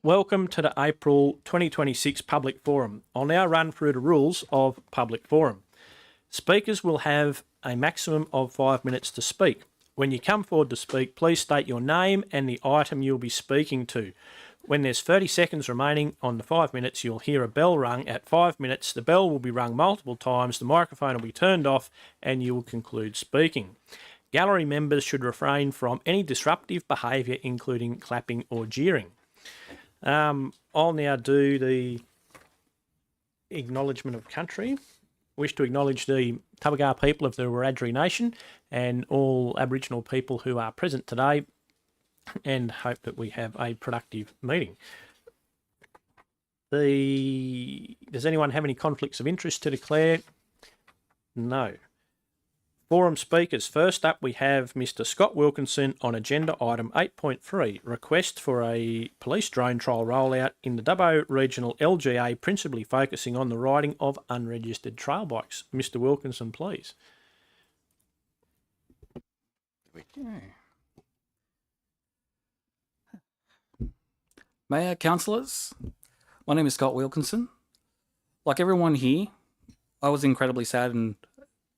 Welcome to the April 2026 Public Forum. I'll now run through the rules of Public Forum. Speakers will have a maximum of 5 minutes to speak. When you come forward to speak, please state your name and the item you'll be speaking to. When there's 30 seconds remaining on the 5 minutes, you'll hear a bell rung. At 5 minutes, the bell will be rung multiple times, the microphone will be turned off, and you will conclude speaking. Gallery members should refrain from any disruptive behaviour, including clapping or jeering. I'll now do the acknowledgement of country. Wish to acknowledge the Tabaga people of the Wiradjuri Nation and all Aboriginal people who are present today, and hope that we have a productive meeting. Does anyone have any conflicts of interest to declare? No. Forum speakers. First up, we have Mr. Scott Wilkinson on agenda item 8.3, request for a police drone trial rollout in the Dubbo Regional LGA, principally focusing on the riding of unregistered trail bikes. Mr. Wilkinson, please. Mayor, councillors, my name is Scott Wilkinson. Like everyone here, I was incredibly saddened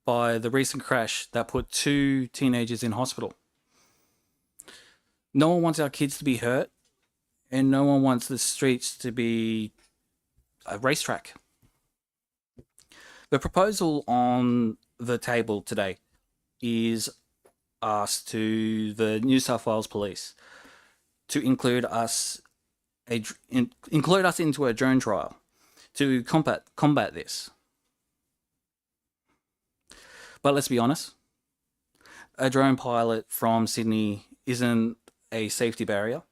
by the recent crash that put 2 teenagers in hospital. No one wants our kids to be hurt, and no one wants the streets to be a racetrack. The proposal on the table today is asked to the New South Wales Police to include us into a drone trial to combat this. But let's be honest, a drone pilot from Sydney isn't a safety barrier.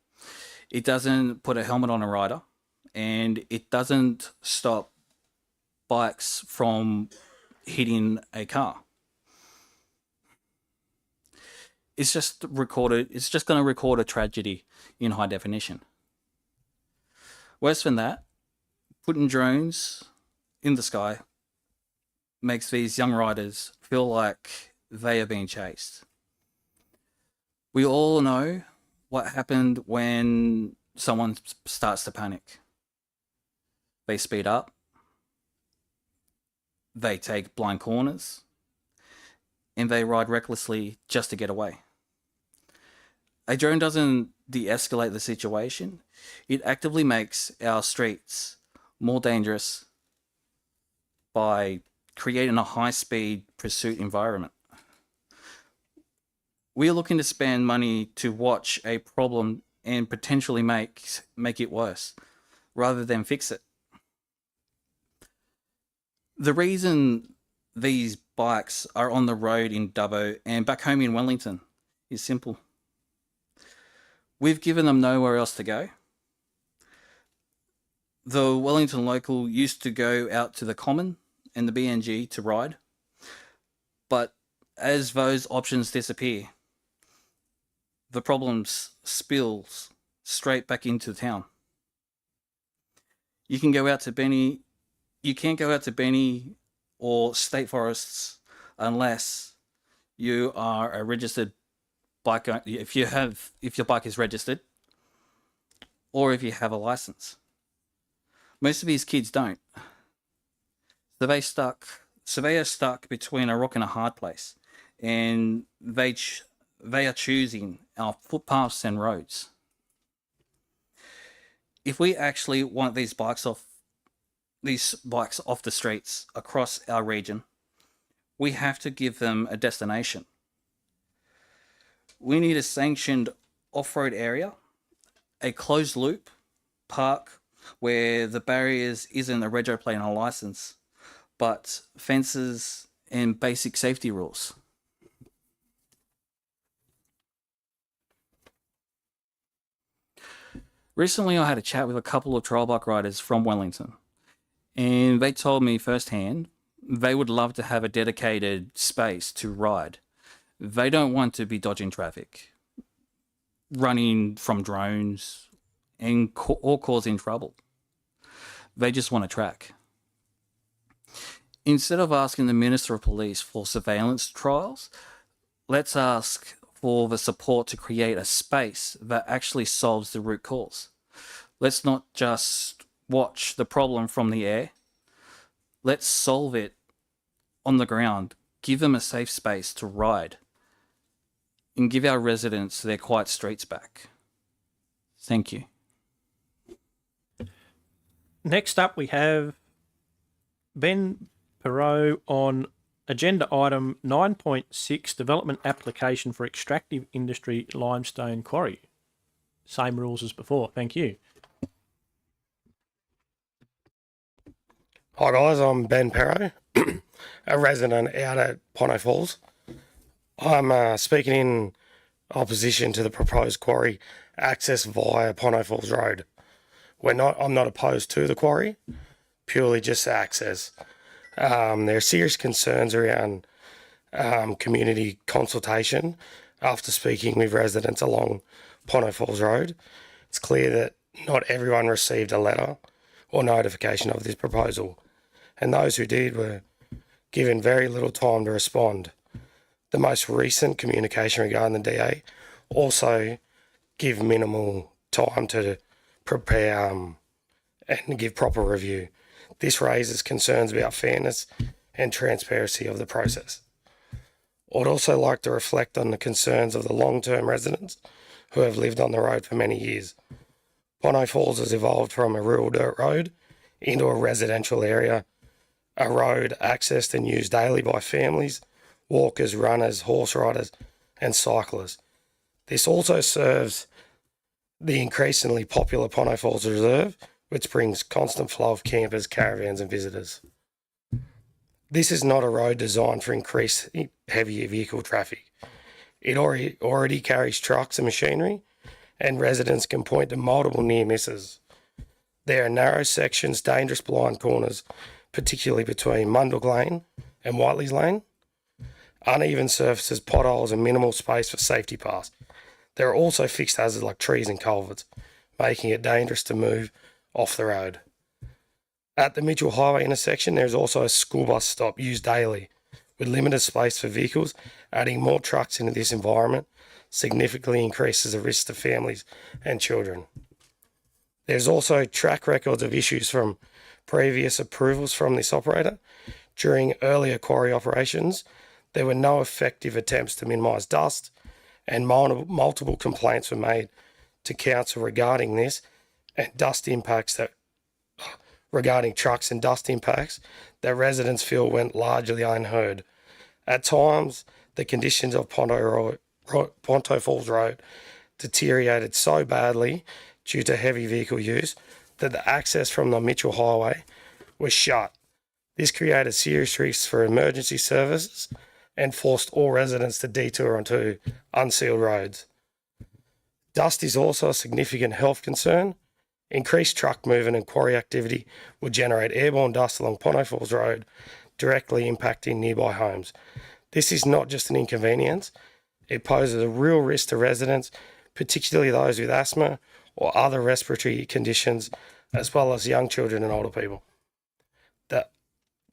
It doesn't put a helmet on a rider, and it doesn't stop bikes from hitting a car. It's just going to record a tragedy in high definition. Worse than that, putting drones in the sky makes these young riders feel like they are being chased. We all know what happened when someone starts to panic. They speed up, they take blind corners, and they ride recklessly just to get away. A drone doesn't de-escalate the situation. It actively makes our streets more dangerous by creating a high-speed pursuit environment. We are looking to spend money to watch a problem and potentially make it worse, rather than fix it. The reason these bikes are on the road in Dubbo and back home in Wellington is simple. We've given them nowhere else to go. The Wellington local used to go out to the Common and the BNG to ride, but as those options disappear, the problem spills straight back into town. You can't go out to Benny or State Forests unless you are a registered bike, if your bike is registered, or if you have a license. Most of these kids don't. So they are stuck between a rock and a hard place, and they are choosing our footpaths and roads. If we actually want these bikes off the streets across our region, we have to give them a destination. We need a sanctioned off-road area, a closed loop park where the barriers isn't a rego plate and a license, but fences and basic safety rules. Recently, I had a chat with a couple of trail bike riders from Wellington, and they told me firsthand they would love to have a dedicated space to ride. They don't want to be dodging traffic, running from drones, or causing trouble. They just want a track. Instead of asking the Minister of Police for surveillance trials, let's ask for the support to create a space that actually solves the root cause. Let's not just watch the problem from the air. Let's solve it on the ground. Give them a safe space to ride and give our residents their quiet streets back. Thank you. Next up, we have Ben Perot on agenda item 9.6, development application for extractive industry limestone quarry. Same rules as before. Thank you. Hi guys, I'm Ben Perro, a resident out at Ponto Falls. I'm speaking in opposition to the proposed quarry access via Ponto Falls Road. I'm not opposed to the quarry, purely just access. There are serious concerns around community consultation after speaking with residents along Ponto Falls Road. It's clear that not everyone received a letter or notification of this proposal, and those who did were given very little time to respond. The most recent communication regarding the DA also give minimal time to prepare and give proper review. This raises concerns about fairness and transparency of the process. I'd also like to reflect on the concerns of the long-term residents who have lived on the road for many years. Ponto Falls has evolved from a rural dirt road into a residential area, a road accessed and used daily by families, walkers, runners, horse riders, and cyclists. This also serves the increasingly popular Ponto Falls Reserve, which brings constant flow of campers, caravans, and visitors. This is not a road designed for increased heavy vehicle traffic. It already carries trucks and machinery, and residents can point to multiple near misses. There are narrow sections, dangerous blind corners, particularly between Munduk Lane and Whiteley's Lane, uneven surfaces, potholes, and minimal space for safety paths. There are also fixed hazards like trees and culverts, making it dangerous to move off the road. At the Mitchell Highway intersection, there is also a school bus stop used daily, with limited space for vehicles. Adding more trucks into this environment significantly increases the risk to families and children. There's also track records of issues from previous approvals from this operator. During earlier quarry operations, there were no effective attempts to minimise dust, and multiple complaints were made to council regarding this and regarding trucks and dust impacts that residents feel went largely unheard. At times, the conditions of Ponto Falls Road deteriorated so badly due to heavy vehicle use that the access from the Mitchell Highway was shut. This created serious risks for emergency services and forced all residents to detour onto unsealed roads. Dust is also a significant health concern. Increased truck movement and quarry activity will generate airborne dust along Ponto Falls Road, directly impacting nearby homes. This is not just an inconvenience, it poses a real risk to residents, particularly those with asthma or other respiratory conditions, as well as young children and older people. The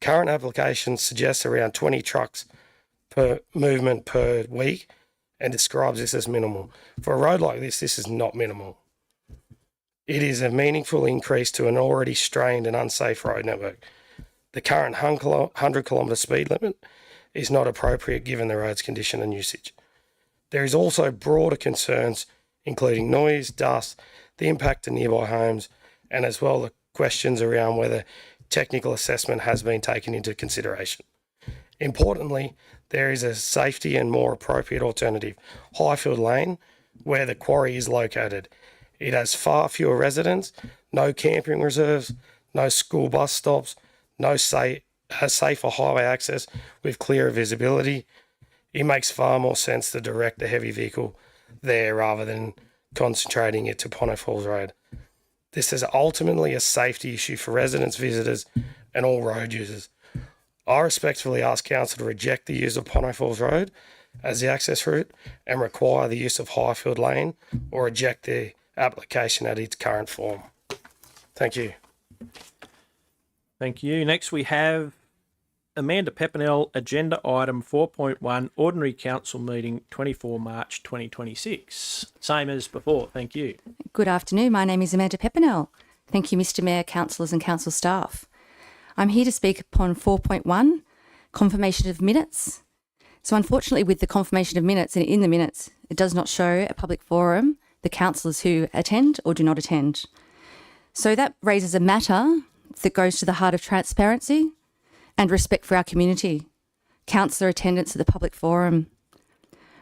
current application suggests around 20 trucks per movement per week and describes this as minimal. For a road like this is not minimal. It is a meaningful increase to an already strained and unsafe road network. The current 100-kilometre speed limit is not appropriate given the road's condition and usage. There is also broader concerns, including noise, dust, the impact to nearby homes, and as well the questions around whether technical assessment has been taken into consideration. Importantly, there is a safety and more appropriate alternative, Highfield Lane, where the quarry is located. It has far fewer residents, no camping reserves, no school bus stops, has safer highway access with clearer visibility. It makes far more sense to direct a heavy vehicle there rather than concentrating it to Ponto Falls Road. This is ultimately a safety issue for residents, visitors, and all road users. I respectfully ask Council to reject the use of Ponto Falls Road as the access route and require the use of Highfield Lane, or reject the application at its current form. Thank you. Thank you. Next, we have Amanda Pepinell, agenda item 4.1, Ordinary Council Meeting 24 March 2026. Same as before, thank you. Good afternoon. My name is Amanda Pepinell. Thank you, Mr Mayor, councillors and council staff. I'm here to speak upon 4.1, confirmation of minutes. So unfortunately, with the confirmation of minutes and in the minutes, it does not show a public forum, the councillors who attend or do not attend. So that raises a matter that goes to the heart of transparency and respect for our community. Councillor attendance at the public forum.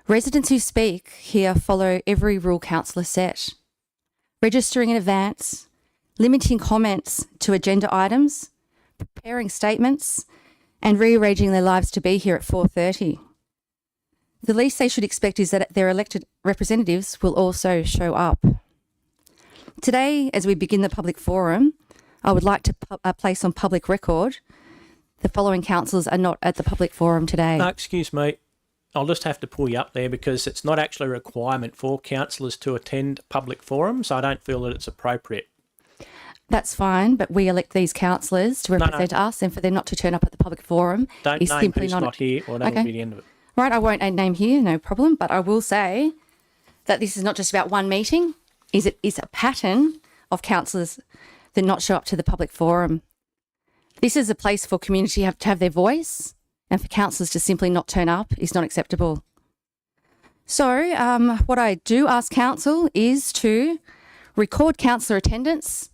Residents who speak here follow every rule councillor set. Registering in advance, limiting comments to agenda items, preparing statements, and rearranging their lives to be here at 4:30. The least they should expect is that their elected representatives will also show up. Today, as we begin the public forum, I would like to place on public record the following councillors are not at the public forum today. No, excuse me. I'll just have to pull you up there because it's not actually a requirement for councillors to attend public forums. I don't feel that it's appropriate. That's fine, but we elect these councillors to represent us, and for them not to turn up at the public forum Don't is name simply who's not... not here, or that'll Okay. be the end of it. Right, I won't name here, no problem, but I will say that this is not just about one meeting. It's a pattern of councillors that not show up to the public forum. This is a place for community to have their voice, and for councillors to simply not turn up is not acceptable. So what I do ask council is to record councillor attendance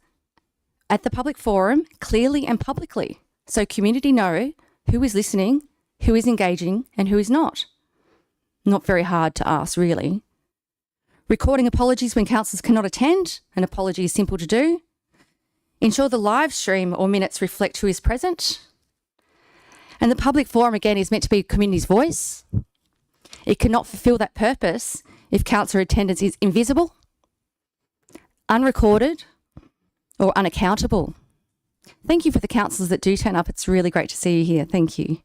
at the public forum clearly and publicly, so community know who is listening, who is engaging, and who is not. Not very hard to ask, really. Recording apologies when councillors cannot attend. An apology is simple to do. Ensure the live stream or minutes reflect who is present. And the public forum, again, is meant to be community's voice. It cannot fulfil that purpose if councillor attendance is invisible, unrecorded, or unaccountable. Thank you for the councillors that do turn up. It's really great to see you here. Thank you.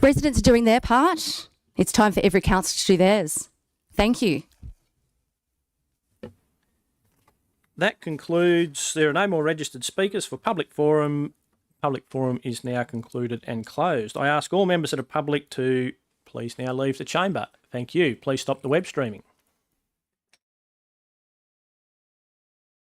Residents are doing their part. It's time for every councillor to do theirs. Thank you. That concludes. There are no more registered speakers for public forum. Public forum is now concluded and closed. I ask all members of the public to please now leave the chamber. Thank you. Please stop the web streaming.